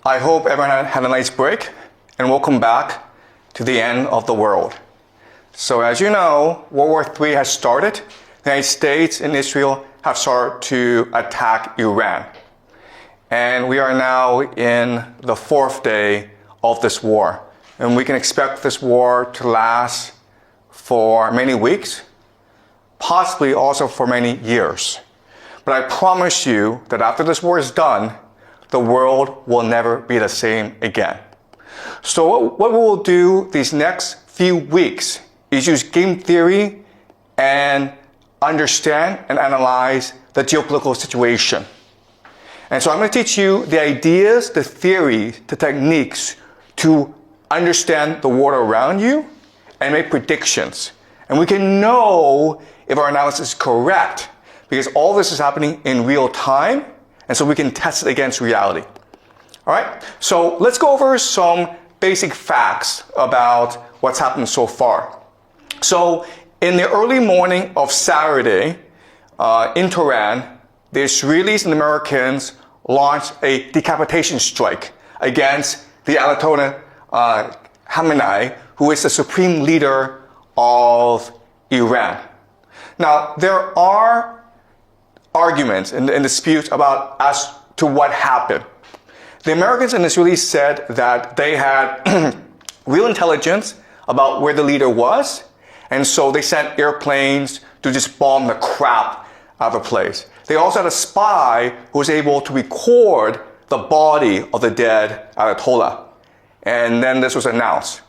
I hope everyone had a nice break, and welcome back to the end of the world. So as you know, World War III has started. The United States and Israel have started to attack Iran. And we are now in the fourth day of this war. And we can expect this war to last for many weeks, possibly also for many years. But I promise you that after this war is done, the world will never be the same again. So what we will do these next few weeks is use game theory and understand and analyze the geopolitical situation. And so I'm going to teach you the ideas, the theories, the techniques to understand the world around you and make predictions. And we can know if our analysis is correct because all this is happening in real time, and so we can test it against reality. All right, so let's go over some basic facts about what's happened so far. So in the early morning of Saturday in Tehran, the Israelis and Americans launched a decapitation strike against the Ayatollah Khamenei, who is the supreme leader of Iran. Now, there are arguments and disputes about as to what happened. The Americans and Israelis said that they had real intelligence about where the leader was, and so they sent airplanes to just bomb the crap out of the place. They also had a spy who was able to record the body of the dead Ayatollah, and then this was announced.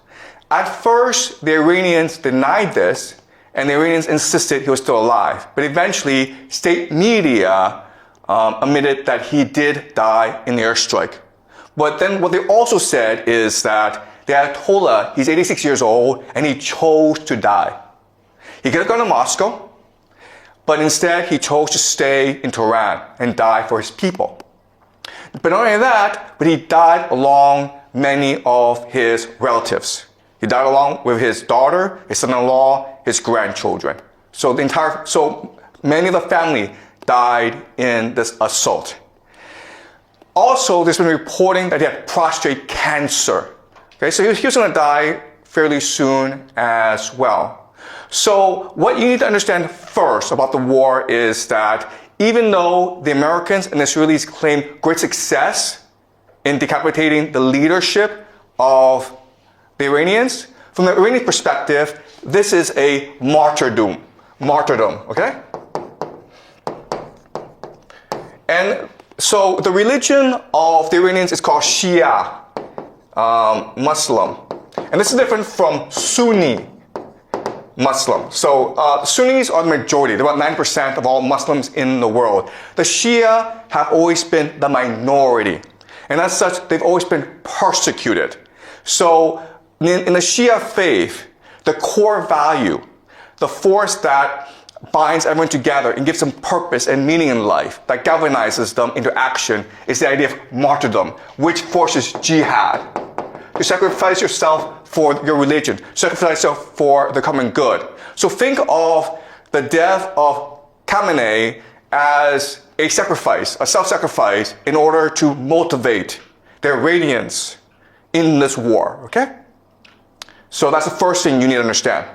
At first, the Iranians denied this, and the Iranians insisted he was still alive. But eventually, state media admitted that he did die in the airstrike. But then what they also said is that the Ayatollah, he's 86 years old, and he chose to die. He could have gone to Moscow, but instead he chose to stay in Tehran and die for his people. But not only that, but he died along many of his relatives. He died along with his daughter, his son-in-law, his grandchildren. So many of the family died in this assault. Also, there's been reporting that he had prostate cancer. Okay, so he was going to die fairly soon as well. So what you need to understand first about the war is that even though the Americans and Israelis claim great success in decapitating the leadership of the Iranians, from the Iranian perspective, this is a martyrdom, okay? And so the religion of the Iranians is called Shia Muslim. And this is different from Sunni Muslim. So Sunnis are the majority. They're about 9% of all Muslims in the world. The Shia have always been the minority. And as such, they've always been persecuted. So in the Shia faith, the core value, the force that binds everyone together and gives them purpose and meaning in life, that galvanizes them into action, is the idea of martyrdom, which forces jihad. You sacrifice yourself for your religion, sacrifice yourself for the common good. So think of the death of Khamenei as a sacrifice, a self-sacrifice, in order to motivate the Iranians in this war, okay? So that's the first thing you need to understand.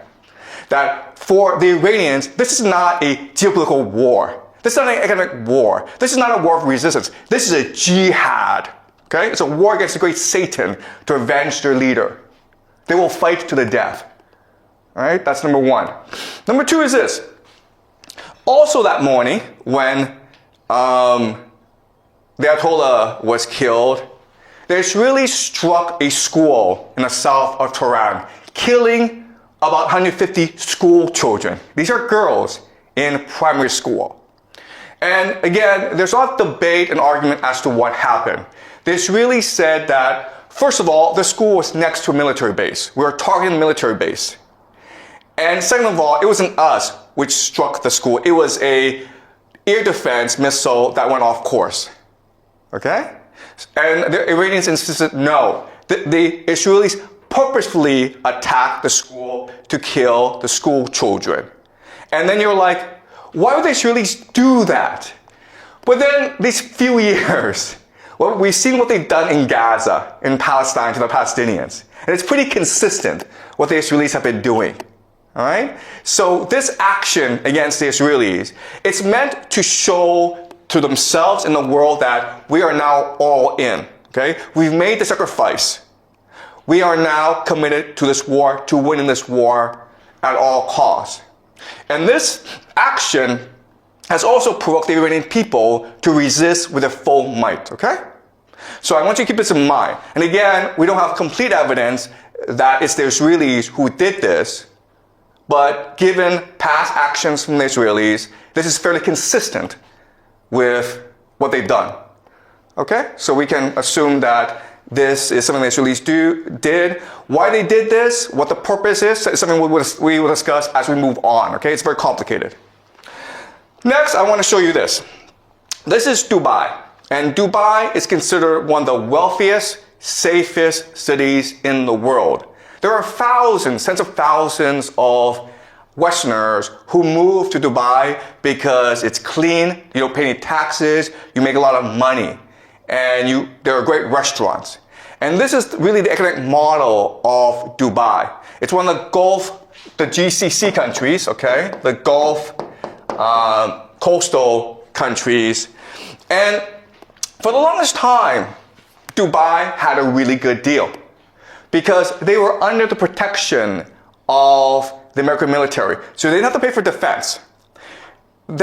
That for the Iranians, this is not a geopolitical war. This is not an economic war. This is not a war of resistance. This is a jihad. Okay? It's a war against the great Satan to avenge their leader. They will fight to the death. All right? That's number one. Number two is this. Also that morning, when the Ayatollah was killed, the Israelis struck a school in the south of Tehran, killing about 150 school children. These are girls in primary school. And again, there's a lot of debate and argument as to what happened. The Israelis said that, first of all, the school was next to a military base. We were targeting the military base. And second of all, it wasn't us which struck the school. It was a air defense missile that went off course. Okay? And the Iranians insisted no. The Israelis purposefully attacked the school to kill the school children. And then you're like, why would the Israelis do that? But then these few years, Well, we've seen what they've done in Gaza, in Palestine to the Palestinians. And it's pretty consistent what the Israelis have been doing. All right? So this action against the Israelis, it's meant to show to themselves and the world that we are now all in. Okay? We've made the sacrifice. We are now committed to this war, to winning this war at all costs. And this action has also provoked the Iranian people to resist with their full might. Okay? So I want you to keep this in mind. And again, we don't have complete evidence that it's the Israelis who did this. But given past actions from the Israelis, this is fairly consistent with what they've done. Okay? So we can assume that this is something the Israelis did. Why they did this, what the purpose is something we will discuss as we move on. Okay? It's very complicated. Next, I want to show you this. This is Dubai. And Dubai is considered one of the wealthiest, safest cities in the world. There are thousands, tens of thousands of Westerners who move to Dubai because it's clean, you don't pay any taxes, you make a lot of money, and there are great restaurants. And this is really the economic model of Dubai. It's one of the GCC countries, okay? The Gulf coastal countries. And for the longest time, Dubai had a really good deal because they were under the protection of the American military. So they didn't have to pay for defense. And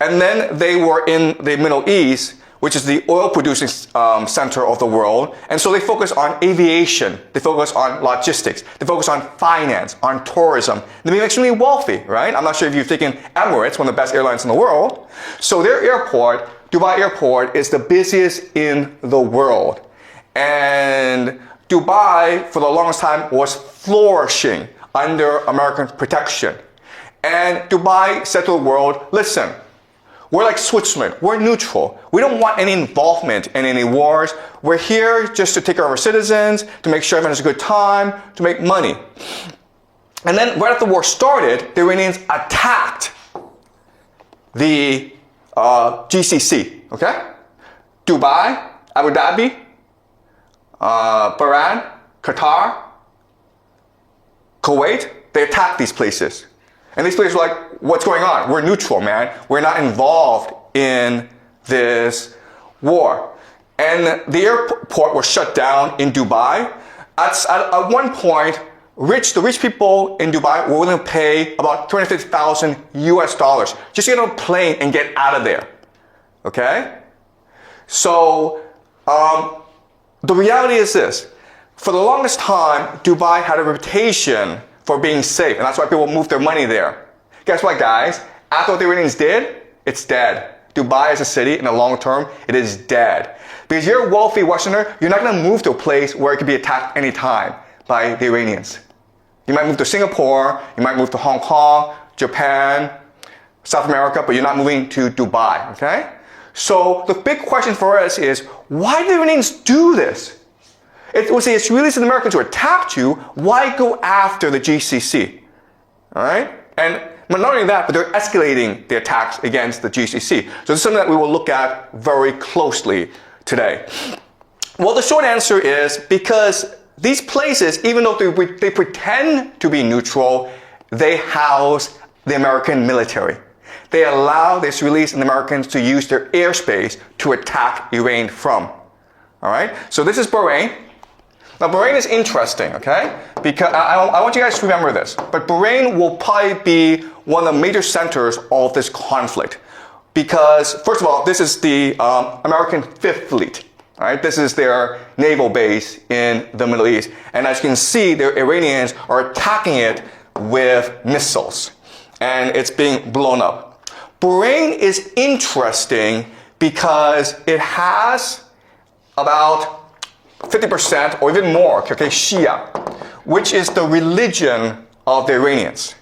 then they were in the Middle East, which is the oil producing center of the world. And so they focus on aviation. They focus on logistics. They focus on finance, on tourism. They became extremely wealthy, right? I'm not sure if you've taken Emirates, one of the best airlines in the world. So their airport, Dubai Airport, is the busiest in the world. And Dubai, for the longest time, was flourishing under American protection. And Dubai said to the world, listen, we're like Switzerland. We're neutral. We don't want any involvement in any wars. We're here just to take care of our citizens, to make sure everyone has a good time, to make money. And then right after the war started, the Iranians attacked the GCC, okay? Dubai, Abu Dhabi, Bahrain, Qatar, Kuwait, they attacked these places. And these places were like, what's going on? We're neutral, man. We're not involved in this war. And the airport was shut down in Dubai. At one point, the rich people in Dubai were willing to pay about $250,000 US just to get on a plane and get out of there. Okay? So, the reality is this. For the longest time, Dubai had a reputation for being safe, and that's why people moved their money there. Guess what, guys? After what the Iranians did, it's dead. Dubai as a city, in the long term, it is dead. Because you're a wealthy Westerner, you're not going to move to a place where it could be attacked anytime by the Iranians. You might move to Singapore, you might move to Hong Kong, Japan, South America, but you're not moving to Dubai, okay? So the big question for us is, why did the Iranians do this? It was the Israelis and the Americans who attacked you. Why go after the GCC? All right? And not only that, but they're escalating the attacks against the GCC. So this is something that we will look at very closely today. Well, the short answer is because these places, even though they pretend to be neutral, they house the American military. They allow the Israelis and the Americans to use their airspace to attack Iran from. All right? So this is Bahrain. Now, Bahrain is interesting, okay? Because I want you guys to remember this. But Bahrain will probably be one of the major centers of this conflict. Because, first of all, this is the American Fifth Fleet. All right? This is their naval base in the Middle East. And as you can see, the Iranians are attacking it with missiles. And it's being blown up. Bahrain is interesting because it has about 50% or even more, okay, Shia, which is the religion of the Iranians.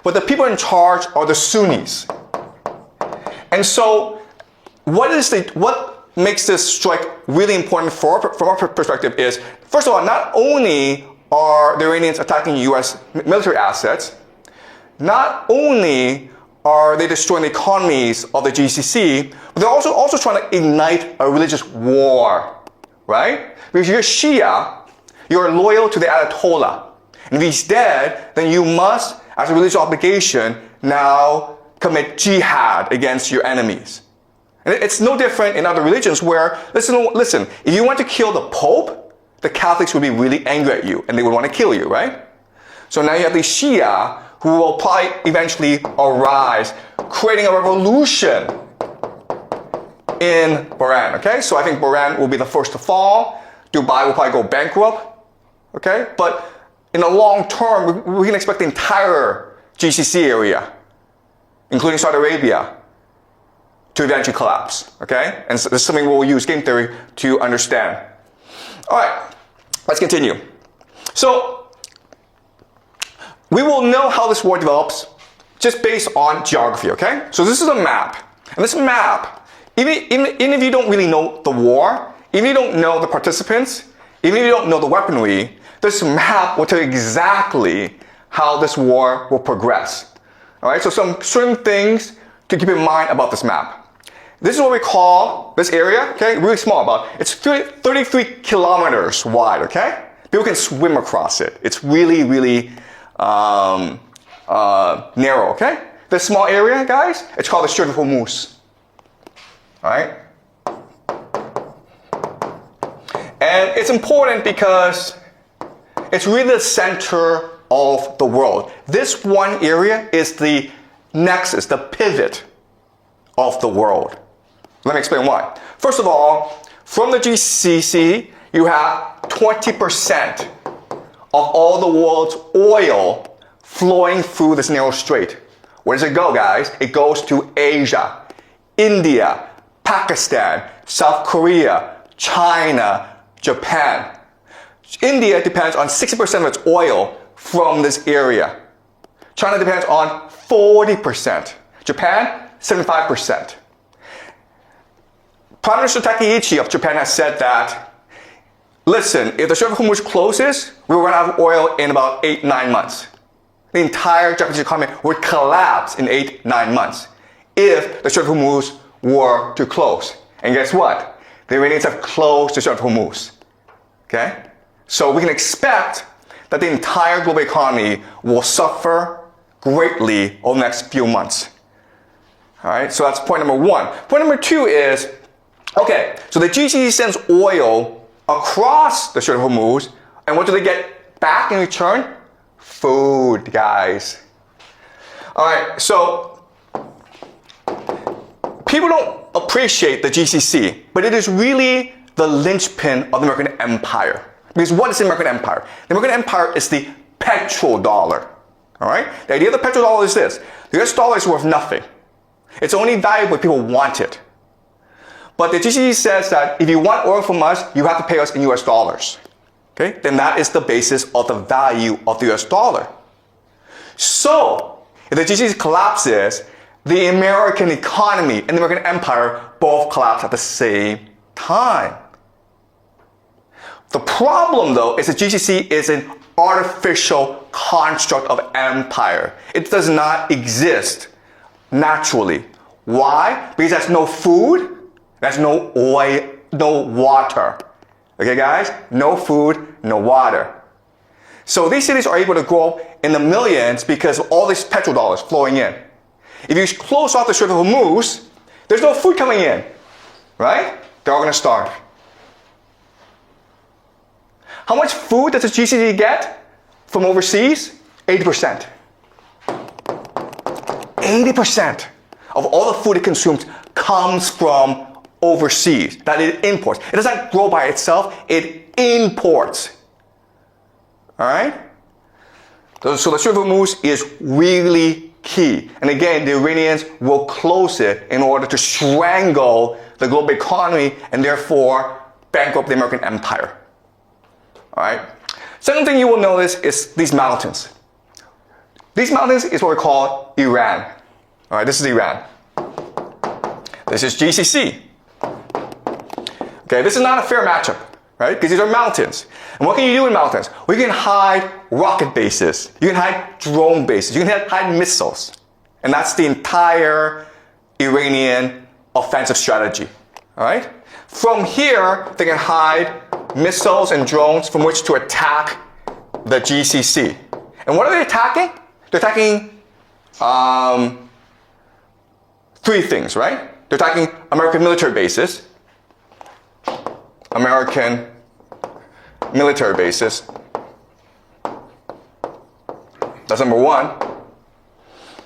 But the people in charge are the Sunnis. And so what makes this strike really important from our perspective is, first of all, not only are the Iranians attacking US military assets, not only are they destroying the economies of the GCC, but they're also trying to ignite a religious war, right? Because you're Shia, you're loyal to the Ayatollah. And if he's dead, then you must, as a religious obligation, now commit jihad against your enemies. And it's no different in other religions where, listen, if you want to kill the Pope, the Catholics would be really angry at you and they would want to kill you, right? So now you have the Shia who will probably eventually arise, creating a revolution in Bahrain, okay? So I think Bahrain will be the first to fall. Dubai will probably go bankrupt, okay? But in the long term, we can expect the entire GCC area, including Saudi Arabia, to eventually collapse, okay? And so this is something we'll use game theory to understand. All right, let's continue. So we will know how this war develops just based on geography, okay? So this is a map. And this map, even if you don't really know the war, even if you don't know the participants, even if you don't know the weaponry, this map will tell you exactly how this war will progress. All right, so some certain things to keep in mind about this map. This is what we call this area, okay? Really small, it's 33 kilometers wide, okay? People can swim across it. It's really, really narrow, okay? This small area, guys, it's called the Strait of Hormuz. All right? And it's important because it's really the center of the world. This one area is the nexus, the pivot of the world. Let me explain why. First of all, from the GCC, you have 20% of all the world's oil flowing through this narrow strait. Where does it go, guys? It goes to Asia, India, Pakistan, South Korea, China, Japan. India depends on 60% of its oil from this area. China depends on 40%. Japan, 75%. Prime Minister Takaichi of Japan has said that, listen, if the Strait of Hormuz closes, we will run out of oil in about 8-9 months. The entire Japanese economy would collapse in 8-9 months if the Strait of Hormuz were to close. And guess what? The Iranians have closed the Strait of Hormuz. Okay? So we can expect that the entire global economy will suffer greatly over the next few months. All right, so that's point number one. Point number two is, okay, so the GCC sends oil across the Strait of Hormuz, and what do they get back in return? Food, guys. All right, so people don't appreciate the GCC, but it is really the linchpin of the American empire. Because what is the American empire? The American empire is the petrodollar. All right? The idea of the petrodollar is this. The US dollar is worth nothing. It's only valuable if people want it. But the GCC says that if you want oil from us, you have to pay us in US dollars. Okay? Then that is the basis of the value of the US dollar. So, if the GCC collapses, the American economy and the American empire both collapse at the same time. The problem, though, is that GCC is an artificial construct of empire. It does not exist naturally. Why? Because there's no food, there's no oil, no water. Okay, guys? No food, no water. So these cities are able to grow in the millions because of all these petrodollars flowing in. If you close off the Strait of Hormuz, there's no food coming in, right? They're all going to starve. How much food does the GCC get from overseas? 80%. 80% of all the food it consumes comes from overseas, that it imports. It does not grow by itself, it imports. All right? So the Strait of Hormuz is really key. And again, the Iranians will close it in order to strangle the global economy and therefore bankrupt the American empire. All right. Second thing you will notice is these mountains. These mountains is what we call Iran. All right, this is Iran. This is GCC. Okay, this is not a fair matchup, right? Because these are mountains. And what can you do in mountains? Well, you can hide rocket bases. You can hide drone bases. You can hide missiles. And that's the entire Iranian offensive strategy. All right? From here, they can hide missiles and drones from which to attack the GCC. And what are they attacking? They're attacking three things, right? They're attacking American military bases. American military bases. That's number one.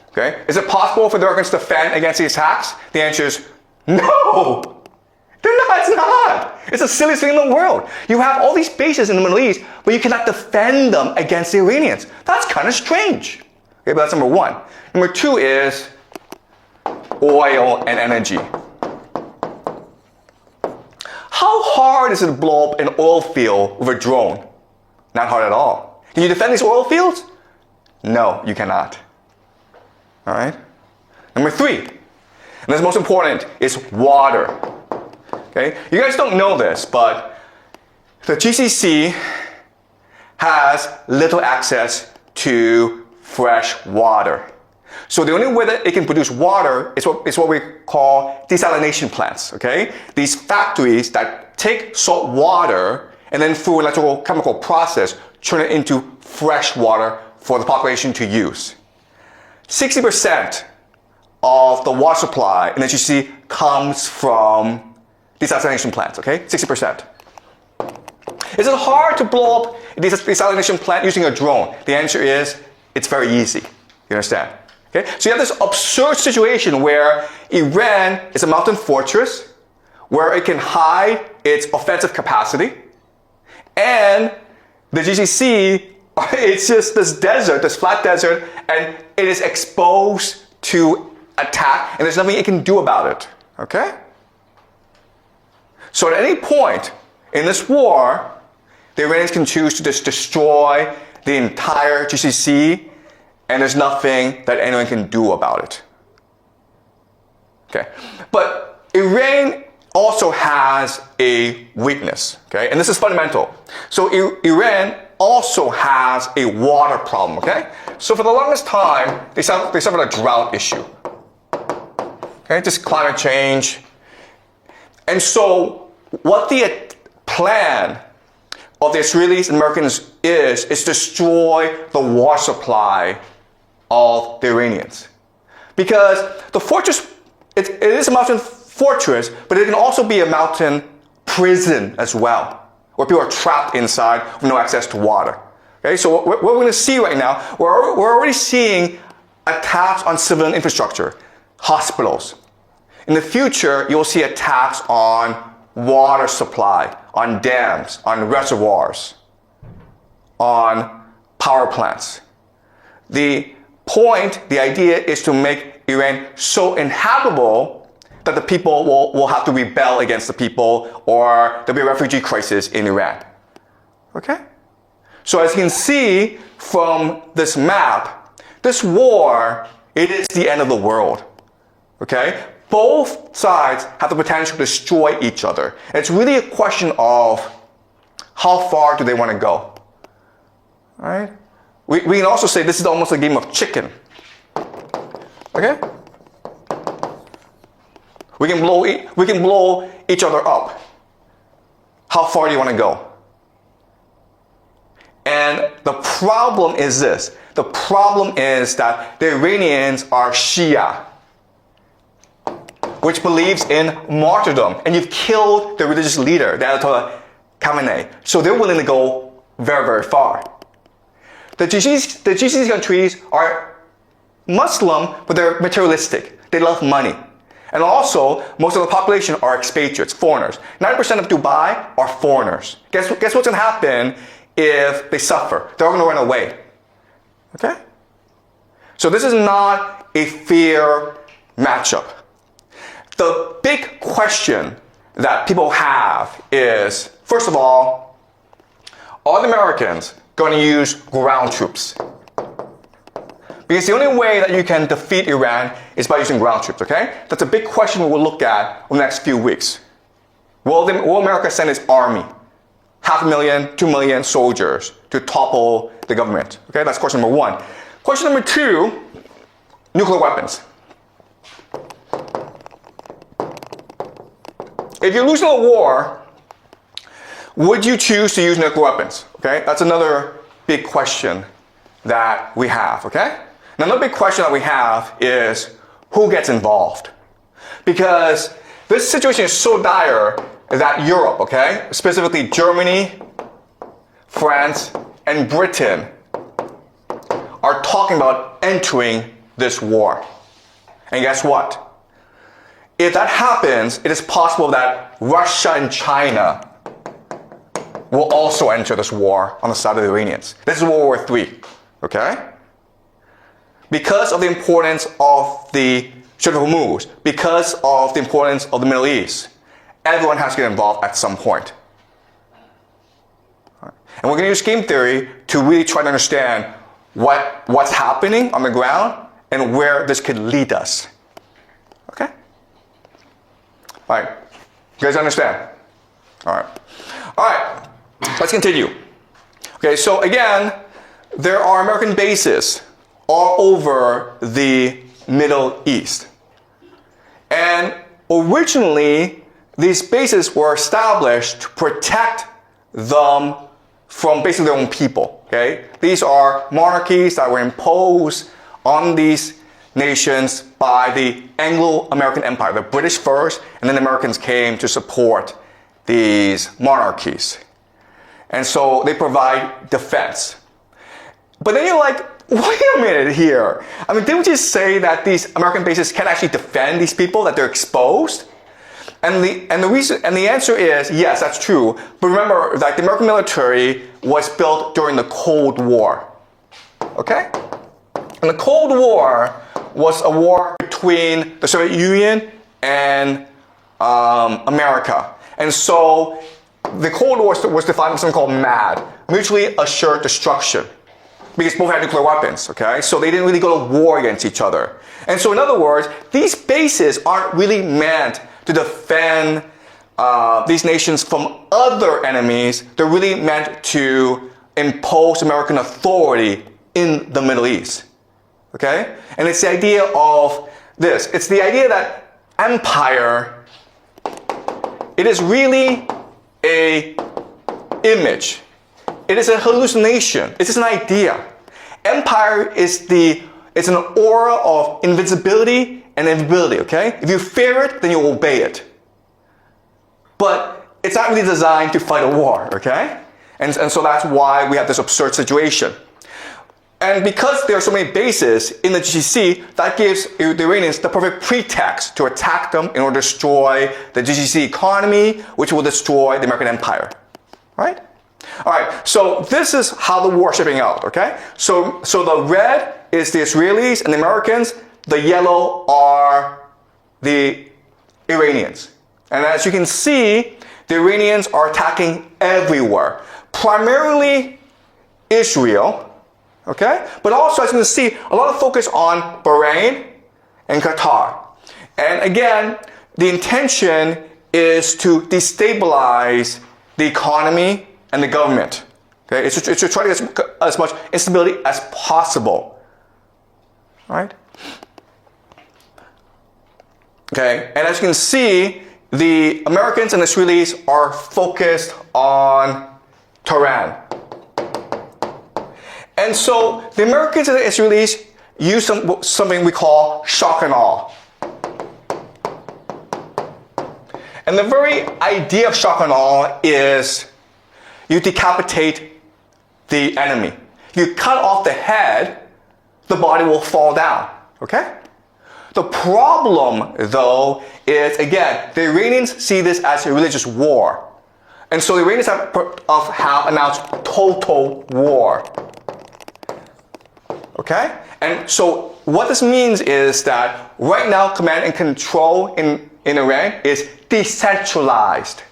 Okay? Is it possible for the Americans to defend against these attacks? The answer is no. They're not. It's not. It's the silliest thing in the world. You have all these bases in the Middle East, but you cannot defend them against the Iranians. That's kind of strange. Okay, but that's number one. Number two is oil and energy. How hard is it to blow up an oil field with a drone? Not hard at all. Can you defend these oil fields? No, you cannot. All right? Number three, and this is most important, is water. Okay? You guys don't know this, but the GCC has little access to fresh water. So the only way that it can produce water is what we call desalination plants, okay? These factories that take salt water and then through an electrochemical process turn it into fresh water for the population to use. 60% of the water supply in the GCC comes from desalination plants, okay? 60%. Is it hard to blow up a desalination plant using a drone? The answer is, it's very easy. You understand? Okay? So you have this absurd situation where Iran is a mountain fortress where it can hide its offensive capacity, and the GCC, it's just this desert, this flat desert, and it is exposed to attack, and there's nothing it can do about it. Okay? So at any point in this war, the Iranians can choose to just destroy the entire GCC, and there's nothing that anyone can do about it. Okay? But Iran also has a weakness, okay? And this is fundamental. So Iran also has a water problem, okay? So for the longest time, they suffered a drought issue. Okay, just climate change. And so what the plan of the Israelis and Americans is destroy the water supply of the Iranians. Because the fortress, it is a mountain fortress, but it can also be a mountain prison as well, where people are trapped inside with no access to water. Okay, so what we're going to see right now, we're already seeing attacks on civilian infrastructure, hospitals. In the future, you'll see attacks on water supply, on dams, on reservoirs, on power plants. The idea is to make Iran so inhabitable that the people will have to rebel against the people, or there'll be a refugee crisis in Iran. Okay? So as you can see from this map, this war, it is the end of the world. Okay? Both sides have the potential to destroy each other. And it's really a question of how far do they want to go. All right? We can also say this is almost a game of chicken. Okay? We can blow each other up. How far do you want to go? And the problem is this. The problem is that the Iranians are Shia, which believes in martyrdom. And you've killed the religious leader, the Ayatollah Khamenei. So they're willing to go very, very far. The GCC countries are Muslim, but they're materialistic. They love money. And also, most of the population are expatriates, foreigners. 90% of Dubai are foreigners. Guess what's going to happen if they suffer? They're all going to run away. Okay? So this is not a fair matchup. The big question that people have is, first of all, are the Americans going to use ground troops? Because the only way that you can defeat Iran is by using ground troops, okay? That's a big question we will look at over the next few weeks. Will America send its army, 500,000, 2 million soldiers to topple the government? Okay, that's question number one. Question number two nuclear weapons. If you're losing a war, would you choose to use nuclear weapons? Okay, that's another big question that we have, okay? Another big question that we have is who gets involved? Because this situation is so dire that Europe, okay, specifically Germany, France, and Britain are talking about entering this war. And guess what? If that happens, it is possible that Russia and China will also enter this war on the side of the Iranians. This is World War III, okay? Because of the importance of the Strait of Hormuz, because of the importance of the Middle East, everyone has to get involved at some point. And we're going to use game theory to really try to understand what's happening on the ground and where this could lead us. Okay? All right. You guys understand? All right. All right. Let's continue. Okay, so again, there are American bases all over the Middle East. And originally, these bases were established to protect them from basically their own people. Okay? These are monarchies that were imposed on these nations by the Anglo-American Empire, the British first, and then the Americans came to support these monarchies. And so they provide defense. But then you're like, wait a minute here. I mean, didn't we just say that these American bases can't actually defend these people, that they're exposed? And the answer is, yes, that's true. But remember that the American military was built during the Cold War. Okay? And the Cold War was a war between the Soviet Union and America. And so the Cold War was defined as something called MAD, mutually assured destruction, because both had nuclear weapons, okay? So they didn't really go to war against each other. And so in other words, these bases aren't really meant to defend these nations from other enemies. They're really meant to impose American authority in the Middle East, okay? And it's the idea of this. It's the idea that empire, it is really a image. It is a hallucination. It's just an idea. Empire is it's an aura of invincibility and invisibility, okay? If you fear it, then you obey it. But it's not really designed to fight a war, okay? And so that's why we have this absurd situation. And because there are so many bases in the GCC, that gives the Iranians the perfect pretext to attack them in order to destroy the GCC economy, which will destroy the American empire, right? All right, so this is how the war is shipping out, okay? So the red is the Israelis and the Americans. The yellow are the Iranians. And as you can see, the Iranians are attacking everywhere, primarily Israel, okay? But also, as you can see, a lot of focus on Bahrain and Qatar. And again, the intention is to destabilize the economy and the government. Okay? It's to try to get as much instability as possible. All right? Okay, and as you can see, the Americans and the Israelis are focused on Tehran. And so the Americans and the Israelis use something we call shock and awe. And the very idea of shock and awe is you decapitate the enemy. You cut off the head, the body will fall down. Okay? The problem, though, is, again, the Iranians see this as a religious war. And so the Iranians have announced total war. Okay? And so what this means is that right now, command and control in Iran is decentralized.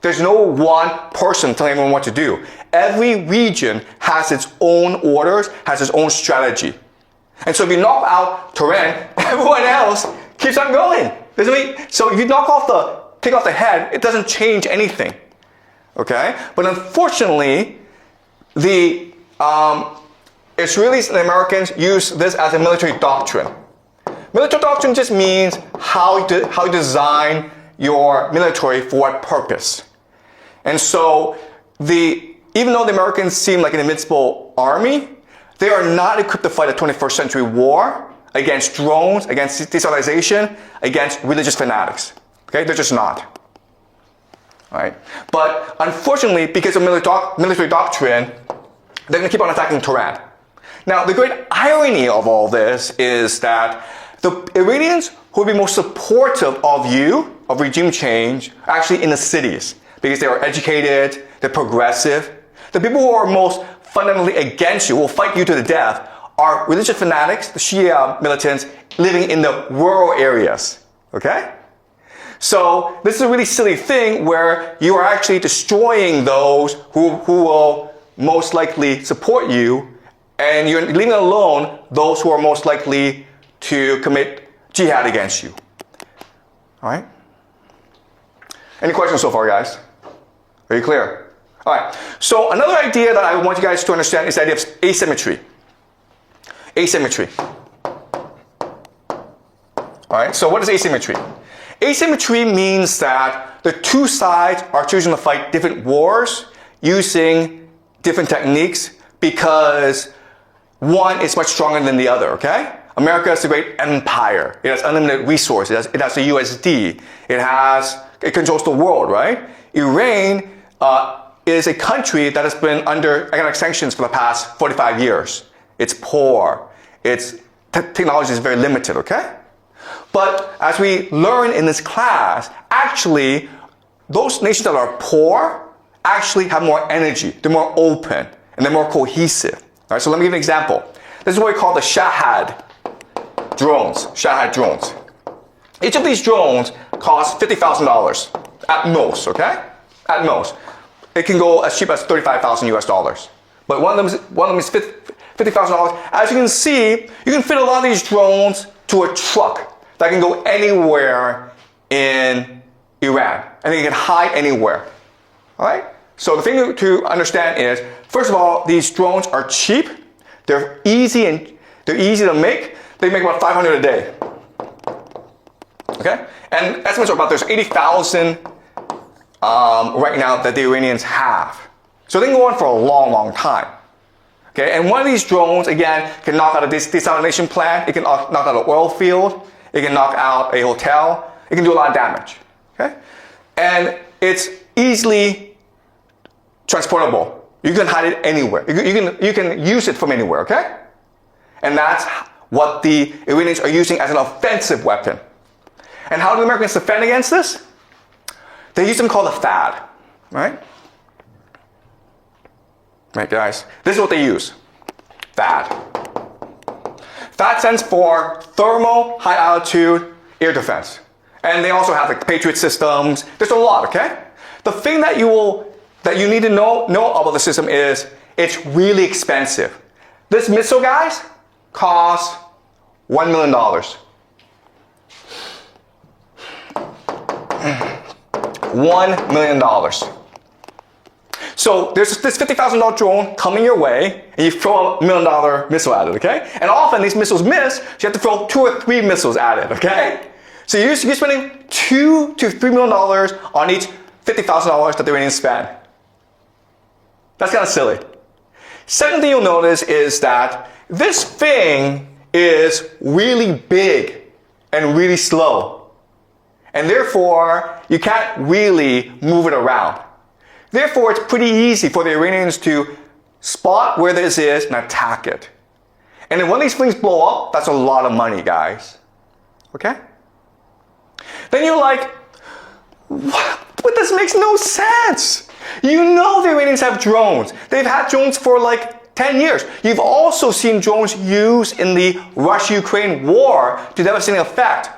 There's no one person telling everyone what to do. Every region has its own orders, has its own strategy. And so if you knock out Tehran, everyone else keeps on going. So if you take off the head, it doesn't change anything. Okay? But unfortunately, the Israelis and Americans use this as a military doctrine. Military doctrine just means how you design your military for what purpose. And so, even though the Americans seem like an invincible army, they are not equipped to fight a 21st century war against drones, against destabilization, against religious fanatics. Okay, they're just not. All right? But unfortunately, because of military doctrine, they're going to keep on attacking Tehran. Now, the great irony of all this is that the Iranians who would be most supportive of regime change, are actually in the cities, because they are educated, they're progressive. The people who are most fundamentally against you, will fight you to the death, are religious fanatics, the Shia militants, living in the rural areas. Okay? So this is a really silly thing where you are actually destroying those who will most likely support you, and you're leaving alone those who are most likely to commit jihad against you. All right? Any questions so far, guys? Are you clear? All right. So another idea that I want you guys to understand is the idea of asymmetry. Asymmetry. All right. So what is asymmetry? Asymmetry means that the two sides are choosing to fight different wars using different techniques because one is much stronger than the other. Okay. America is a great empire. It has unlimited resources. It has the USD. It controls the world, right? Iran is a country that has been under economic sanctions for the past 45 years. It's poor. Its technology is very limited, okay? But as we learn in this class, actually, those nations that are poor actually have more energy. They're more open, and they're more cohesive. All right, so let me give you an example. This is what we call the Shahad drones. Shahad drones. Each of these drones costs $50,000 at most, okay? At most. It can go as cheap as $35,000 US. But one of them is $50,000. As you can see, you can fit a lot of these drones to a truck that can go anywhere in Iran. And they can hide anywhere. All right? So the thing to understand is, first of all, these drones are cheap. They're easy to make. They make about 500 a day. Okay? And estimates are about there's 80,000 right now that the Iranians have. So they can go on for a long, long time. Okay? And one of these drones, again, can knock out a desalination plant. It can knock out an oil field. It can knock out a hotel. It can do a lot of damage. Okay? And it's easily transportable. You can hide it anywhere. You can use it from anywhere. Okay? And that's what the Iranians are using as an offensive weapon. And how do the Americans defend against this? They use something called a THAAD, right? Right, guys? This is what they use. THAAD. THAAD stands for Thermal High Altitude Air Defense. And they also have like Patriot systems. There's a lot, okay? The thing that you need to know about the system is it's really expensive. This missile, guys, costs $1 million. $1 million. So there's this $50,000 drone coming your way, and you throw a $1 million missile at it, okay? And often these missiles miss, so you have to throw 2 or 3 missiles at it, okay? So you're spending $2 to $3 million on each $50,000 that the Iranians spend. That's kind of silly. Second thing you'll notice is that this thing is really big and really slow. And therefore, you can't really move it around. Therefore, it's pretty easy for the Iranians to spot where this is and attack it. And then when these things blow up, that's a lot of money, guys. Okay? Then you're like, what? But this makes no sense. You know the Iranians have drones. They've had drones for like 10 years. You've also seen drones used in the Russia-Ukraine war to devastating effect.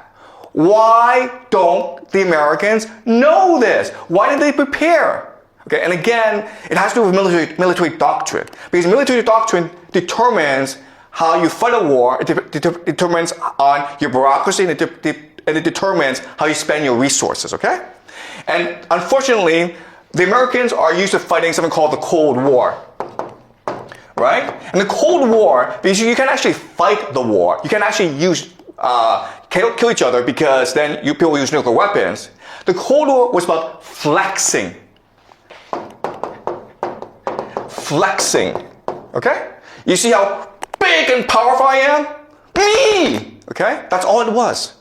Why don't the Americans know this? Why did they prepare? Okay, and again, it has to do with military doctrine. Because military doctrine determines how you fight a war, it determines on your bureaucracy, and it determines how you spend your resources, okay? And unfortunately, the Americans are used to fighting something called the Cold War. right? In the Cold War, because you can actually fight the war, you can actually use kill each other because then people use nuclear weapons. The Cold War was about flexing. Flexing, okay? You see how big and powerful I am? Me! Okay? That's all it was.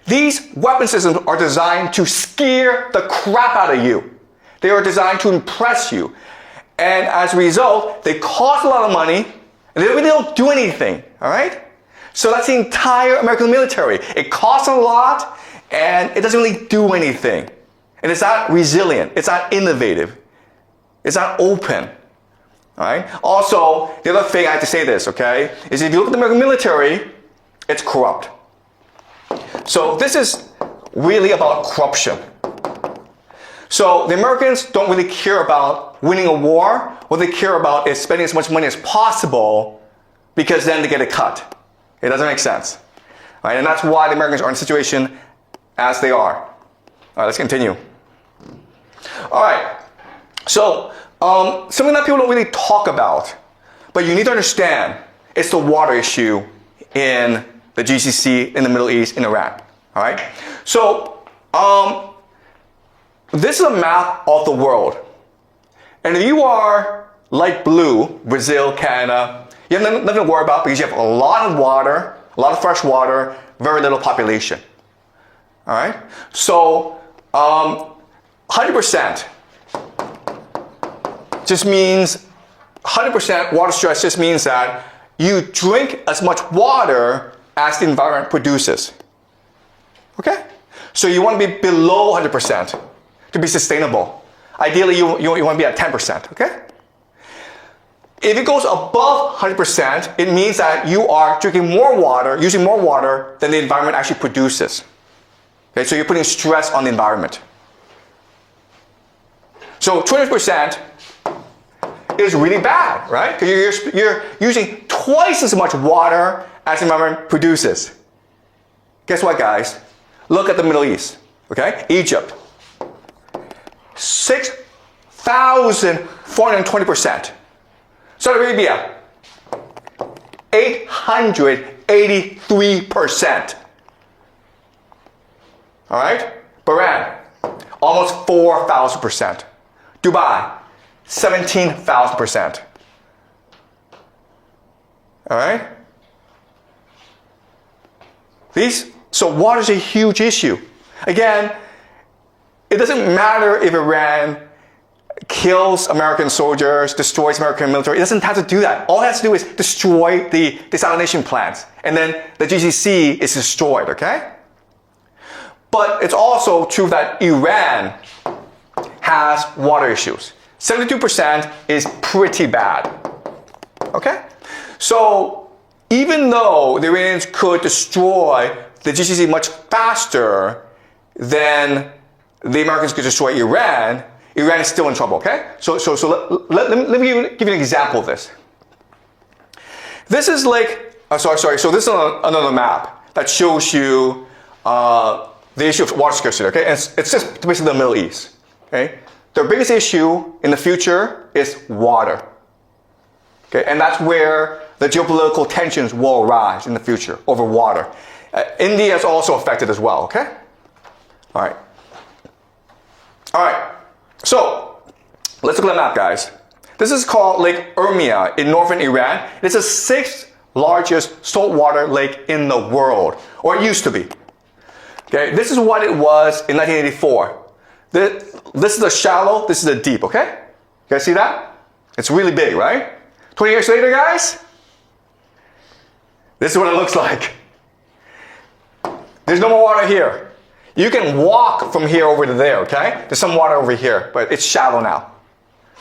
These weapon systems are designed to scare the crap out of you. They are designed to impress you. And as a result, they cost a lot of money, and they really don't do anything, all right? So that's the entire American military. It costs a lot, and it doesn't really do anything. And it's not resilient. It's not innovative. It's not open. All right? Also, the other thing I have to say this, okay, is if you look at the American military, it's corrupt. So this is really about corruption. So the Americans don't really care about winning a war. What they care about is spending as much money as possible because then they get a cut. It doesn't make sense. All right? And that's why the Americans are in the situation as they are. All right, let's continue. All right. So something that people don't really talk about, but you need to understand, it's the water issue in the GCC, in the Middle East, in Iran. All right. So this is a map of the world, and if you are light blue, Brazil, Canada, you have nothing to worry about because you have a lot of water, a lot of fresh water, very little population. All right. So 100%. Just means 100% water stress just means that you drink as much water as the environment produces. Okay? So you want to be below 100% to be sustainable. Ideally, you want to be at 10%. Okay? If it goes above 100%, it means that you are drinking more water, using more water than the environment actually produces. Okay? So you're putting stress on the environment. So 20% is really bad, right? Because you're using twice as much water as the environment produces. Guess what, guys? Look at the Middle East, okay? Egypt. 6,420%. Saudi Arabia, 883%. All right? Bahrain, almost 4,000%. Dubai, 17,000%. All right? So water is a huge issue. Again, it doesn't matter if Iran kills American soldiers, destroys American military. It doesn't have to do that. All it has to do is destroy the desalination plants, and then the GCC is destroyed, okay? But it's also true that Iran has water issues. 72% is pretty bad. Okay? So even though the Iranians could destroy the GCC much faster than the Americans could destroy Iran, Iran is still in trouble, okay? So let me give you an example of this. This is like, so this is another map that shows you the issue of water scarcity, okay? And it's just basically the Middle East, okay? Their biggest issue in the future is water. Okay, and that's where the geopolitical tensions will arise in the future over water. India is also affected as well, okay? All right. All right. So, let's look at the map, guys. This is called Lake Urmia in northern Iran. It's the 6th largest saltwater lake in the world, or it used to be. Okay, this is what it was in 1984. This is the shallow, this is the deep, okay? You guys see that? It's really big, right? 20 years later, guys, this is what it looks like. There's no more water here. You can walk from here over to there, okay? There's some water over here, but it's shallow now.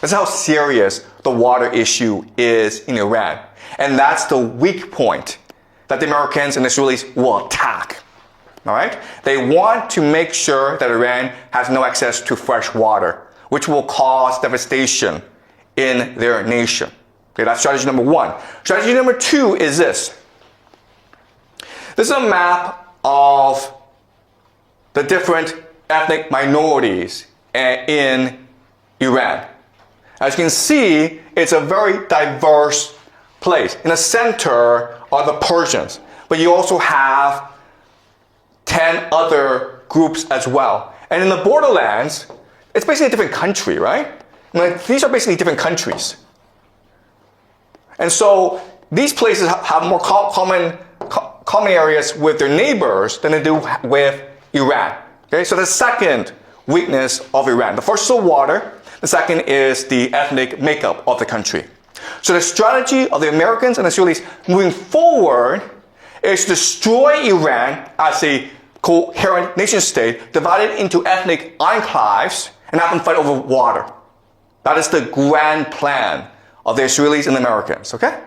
That's how serious the water issue is in Iran. And that's the weak point that the Americans and the Israelis will attack. All right? They want to make sure that Iran has no access to fresh water, which will cause devastation in their nation. Okay, that's strategy number 1. Strategy number 2 is this. This is a map of the different ethnic minorities in Iran. As you can see, it's a very diverse place. In the center are the Persians, but you also have 10 other groups as well. And in the borderlands, it's basically a different country, right? Like, these are basically different countries. And so these places have more common areas with their neighbors than they do with Iran. Okay, so the second weakness of Iran. The first is the water. The second is the ethnic makeup of the country. So the strategy of the Americans and the Israelis moving forward is to destroy Iran as a coherent nation state, divided into ethnic enclaves, and have them fight over water. That is the grand plan of the Israelis and the Americans. Okay.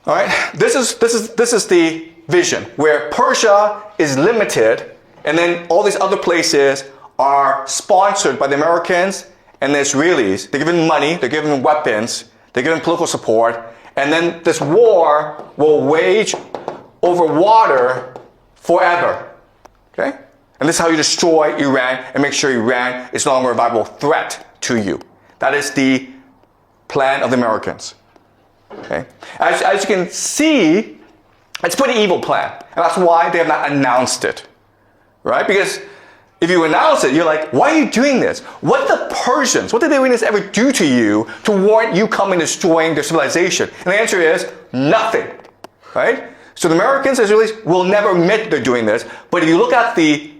All right. This is the vision where Persia is limited, and then all these other places are sponsored by the Americans and the Israelis. They're given money, they're given weapons, they're given political support, and then this war will wage over water forever. Okay? And this is how you destroy Iran and make sure Iran is no longer a viable threat to you. That is the plan of the Americans. Okay? As you can see, it's a pretty evil plan. And that's why they have not announced it. Right? Because if you announce it, you're like, why are you doing this? What did the Persians, what did the Iranians ever do to you to warrant you coming and destroying their civilization? And the answer is nothing. Right? So the Americans, Israelis will never admit they're doing this. But if you look at the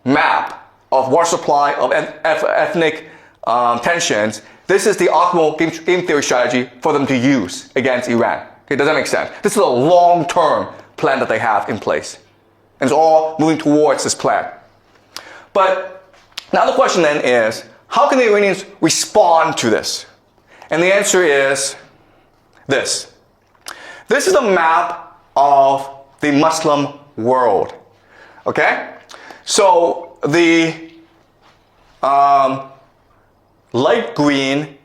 map of water supply, of ethnic tensions, this is the optimal game theory strategy for them to use against Iran. Okay, does that make sense? This is a long-term plan that they have in place. And it's all moving towards this plan. But now the question then is, how can the Iranians respond to this? And the answer is this. This is a map of the Muslim world. Okay? So the light green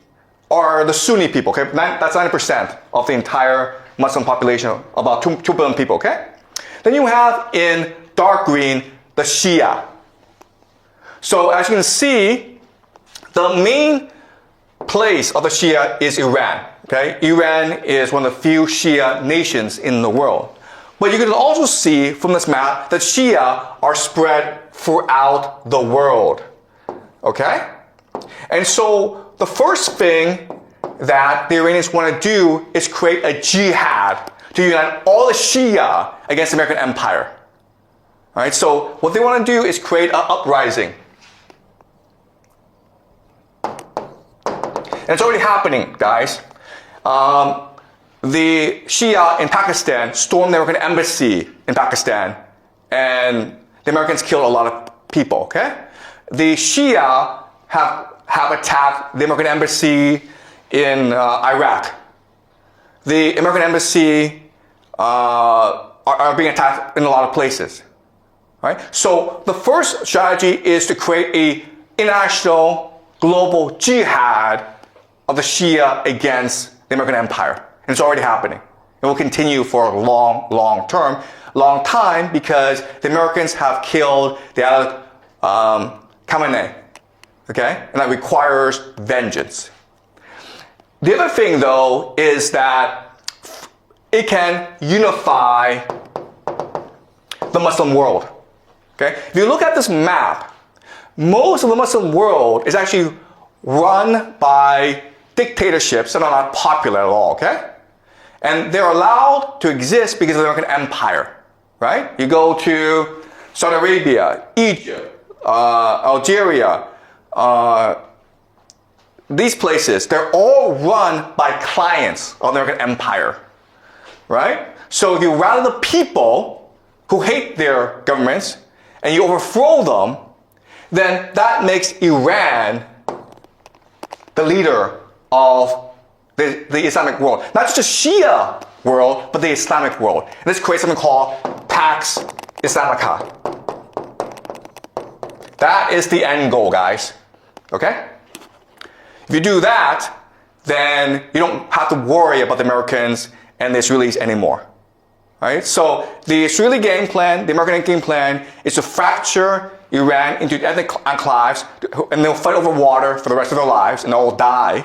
are the Sunni people. Okay? That's 90% of the entire Muslim population, about 2 billion people. Okay? Then you have in dark green the Shia. So as you can see, the main place of the Shia is Iran. Okay? Iran is one of the few Shia nations in the world. But you can also see from this map that Shia are spread throughout the world. Okay? And so the first thing that the Iranians want to do is create a jihad to unite all the Shia against the American empire. All right? So what they want to do is create an uprising. And it's already happening, guys. The Shia in Pakistan stormed the American embassy in Pakistan, and the Americans killed a lot of people, okay? The Shia have attacked the American embassy in Iraq. The American embassy are being attacked in a lot of places, right? So the first strategy is to create an international global jihad of the Shia against the American empire. And it's already happening. It will continue for a long time because the Americans have killed the Khamenei. Okay? And that requires vengeance. The other thing, though, is that it can unify the Muslim world. Okay? If you look at this map, most of the Muslim world is actually run by dictatorships that are not popular at all, okay? And they're allowed to exist because of the American empire, right? You go to Saudi Arabia, Egypt, Algeria, these places, they're all run by clients of the American empire, right? So if you rally the people who hate their governments and you overthrow them, then that makes Iran the leader of the Islamic world. Not just the Shia world, but the Islamic world. And this creates something called Pax Islamica. That is the end goal, guys. Okay? If you do that, then you don't have to worry about the Americans and the Israelis anymore. Right? So the Israeli game plan, the American game plan, is to fracture Iran into ethnic enclaves, and they'll fight over water for the rest of their lives, and they'll all die.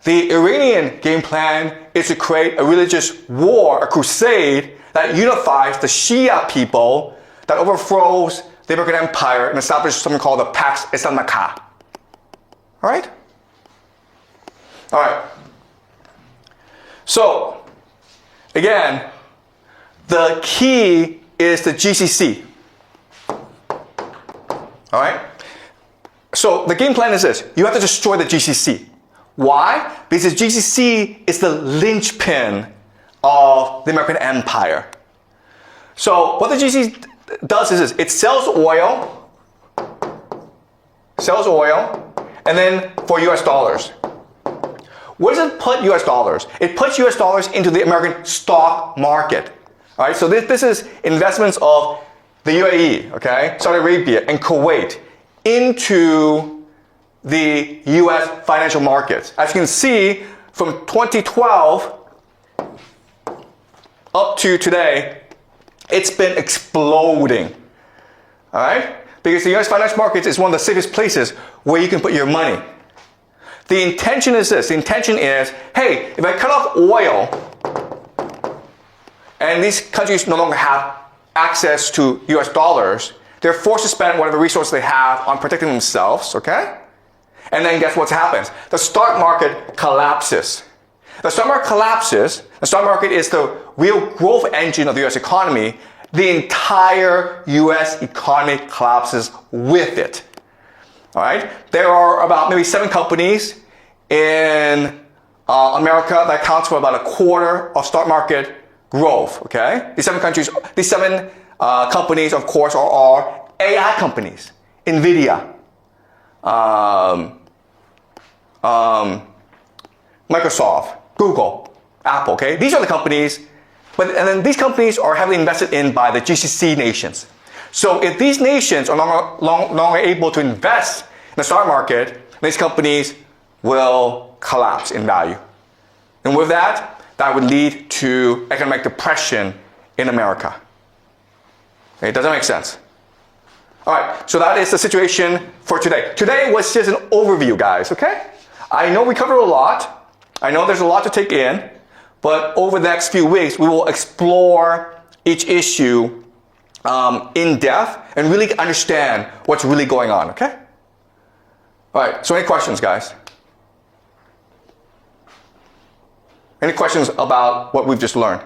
The Iranian game plan is to create a religious war, a crusade, that unifies the Shia people, that overthrows the American Empire and establishes something called the Pax Islamica. All right? All right. So, again, the key is the GCC. All right? So the game plan is this. You have to destroy the GCC. Why? Because the GCC is the linchpin of the American Empire. So what the GCC does is this. It sells oil, and then for US dollars. Where does it put US dollars? It puts US dollars into the American stock market. All right, so this is investments of the UAE, okay, Saudi Arabia, and Kuwait into the US financial markets. As you can see, from 2012 up to today, it's been exploding. All right? Because the US financial markets is one of the safest places where you can put your money. The intention is this. The intention is, hey, if I cut off oil, and these countries no longer have access to US dollars, they're forced to spend whatever resources they have on protecting themselves, okay? And then guess what happens? The stock market collapses. The stock market collapses. The stock market is the real growth engine of the US economy. The entire US economy collapses with it. All right? There are about maybe 7 companies in America that accounts for about a quarter of stock market growth, okay? These 7 companies, of course, are AI companies. NVIDIA, Microsoft, Google, Apple, okay? These are the companies, and then these companies are heavily invested in by the GCC nations. So if these nations are no longer able to invest in the stock market, these companies will collapse in value. And with that, that would lead to economic depression in America. Okay, does that make sense? All right, so that is the situation for today. Today was just an overview, guys, okay? I know we covered a lot. I know there's a lot to take in, but over the next few weeks, we will explore each issue in depth and really understand what's really going on, okay? All right, so any questions, guys? Any questions about what we've just learned?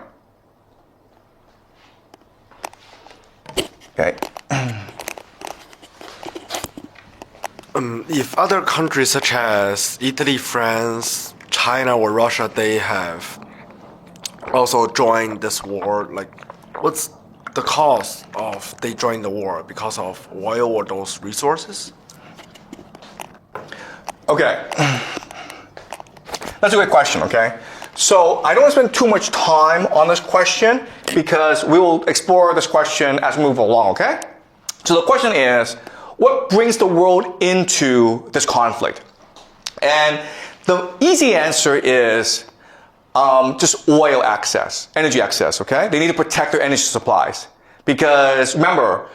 Okay. If other countries such as Italy, France, China, or Russia, they have also joined this war, like, what's the cause of they joined the war? Because of oil or those resources? Okay. That's a great question, okay? So I don't want to spend too much time on this question because we will explore this question as we move along, okay? So the question is, what brings the world into this conflict? And the easy answer is just oil access, energy access, okay? They need to protect their energy supplies. Because remember,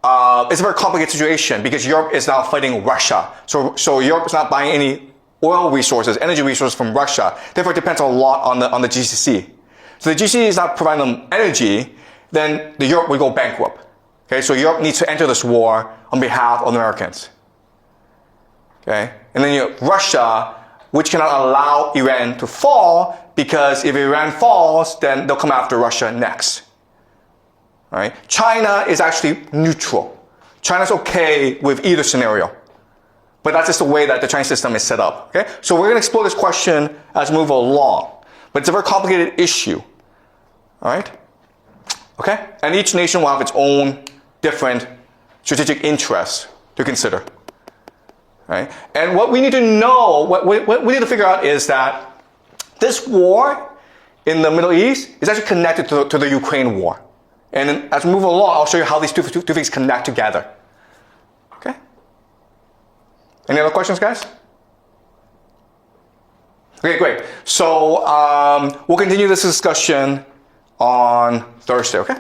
it's a very complicated situation because Europe is now fighting Russia. So Europe is not buying any oil resources, energy resources from Russia. Therefore, it depends a lot on the GCC. So the GCC is not providing them energy, then Europe will go bankrupt. Okay, so Europe needs to enter this war on behalf of the Americans. Okay, and then you have Russia, which cannot allow Iran to fall because if Iran falls, then they'll come after Russia next. All right, China is actually neutral. China's okay with either scenario. But that's just the way that the Chinese system is set up. Okay? So we're going to explore this question as we move along. But it's a very complicated issue. All right? Okay? And each nation will have its own different strategic interests to consider. All right? And what we need to know, what we need to figure out is that this war in the Middle East is actually connected to the Ukraine war. And as we move along, I'll show you how these two things connect together. Okay? Any other questions, guys? Okay, great. So we'll continue this discussion on Thursday, okay?